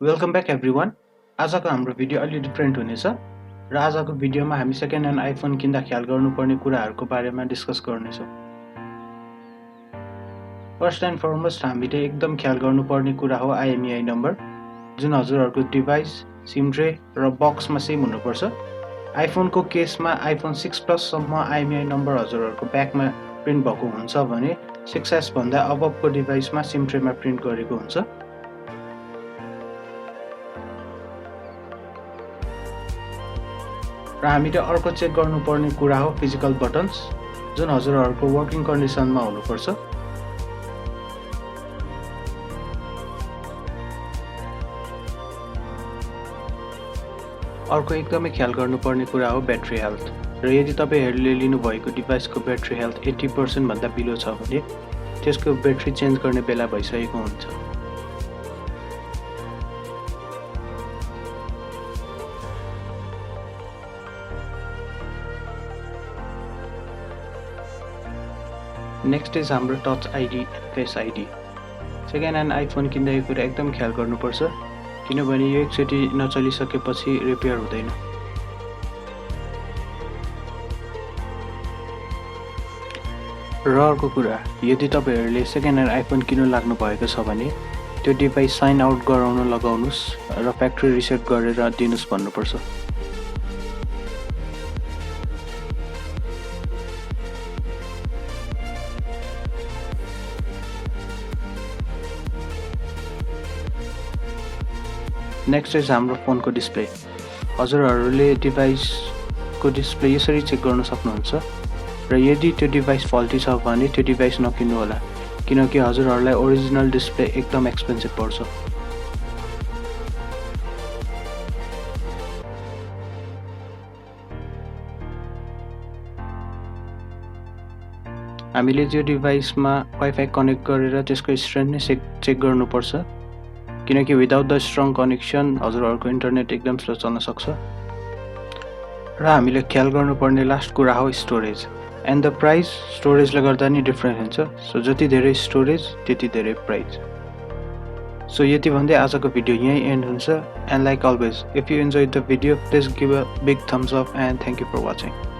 Welcome back everyone. आजको हाम्रो video अलि डिफरेन्ट हुनेछ र आजको भिडियोमा हामी सेकेन्ड ह्यान्ड आइफोन किन्दा ख्याल गर्नुपर्ने कुराहरूको बारेमा डिस्कस गर्नेछौँ। फर्स्ट एन्ड फरमोस्ट हामीले एकदम ख्याल गर्नुपर्ने कुरा हो IMEI नम्बर, जुन हजुरहरूको डिभाइस, सिम ट्रे र बक्समा सेम हुनुपर्छ। आइफोनको केसमा iPhone 6 Plus सम्म IMEI नम्बर हजुरहरूको ब्याकमा प्रिन्ट भएको हुन्छ भने 6S भन्दा अबबको डिभाइसमा सिम ट्रेमा प्रिन्ट गरेको हुन्छ। र हामीले अर्को चेक गर्नुपर्ने कुरा हो फिजिकल बटन्स, जुन हजुरहरूको वर्किङ कन्डिसनमा हुनुपर्छ। अर्को एकदमै ख्याल गर्नुपर्ने कुरा हो ब्याट्री हेल्थ, र यदि तपाईहरुले लिनुभएको डिभाइसको ब्याट्री हेल्थ 80% भन्दा बिलो छ भने त्यसको ब्याट्री चेन्ज गर्ने बेला भइसकेको हुन्छ। नेक्स्ट इज हाम्रो touch ID, face ID. Second hand iPhone किन्दा यो कुरा एकदम ख्याल गर्नुपर्छ, किनभने यो एकचोटि नचलिसकेपछि रिपेयर हुँदैन। र अर्को कुरा, यदि तपाईहरुले सेकेन्ड ह्यान्ड आइफोन किन्नु लाग्नु भएको छ भने त्यो डिभाइस साइन आउट गराउन लगाउनुस् र फ्याक्ट्री रिसेट गरेर दिनुस् भन्नुपर्छ। नेक्स्ट इज हाम्रो फोनको डिस्प्ले। हजुरहरूले डिभाइसको डिस्प्ले यसरी चेक गर्न सक्नुहुन्छ, र यदि त्यो डिभाइस फल्टी छ भने त्यो डिभाइस नकिन्नु होला, किनकि हजुरहरूलाई ओरिजिनल डिस्प्ले एकदम एक्सपेन्सिभ पर्छ। हामीले त्यो डिभाइसमा वाइफाई कनेक्ट गरेर त्यसको स्ट्रेन्थ नै चेक गर्नुपर्छ, किनकि विदाउट द स्ट्रङ कनेक्सन हजुरहरूको इन्टरनेट एकदम स्लो चल्न सक्छ। र हामीले ख्याल गर्नुपर्ने लास्ट कुरा हो स्टोरेज एन्ड द प्राइस। स्टोरेजले गर्दा नि डिफरेन्ट हुन्छ, सो जति धेरै स्टोरेज त्यति धेरै प्राइस। सो यति भन्दै आजको भिडियो यही एन्ड हुन्छ। And like always, if you enjoy the video please give a big thumbs up and thank you for watching.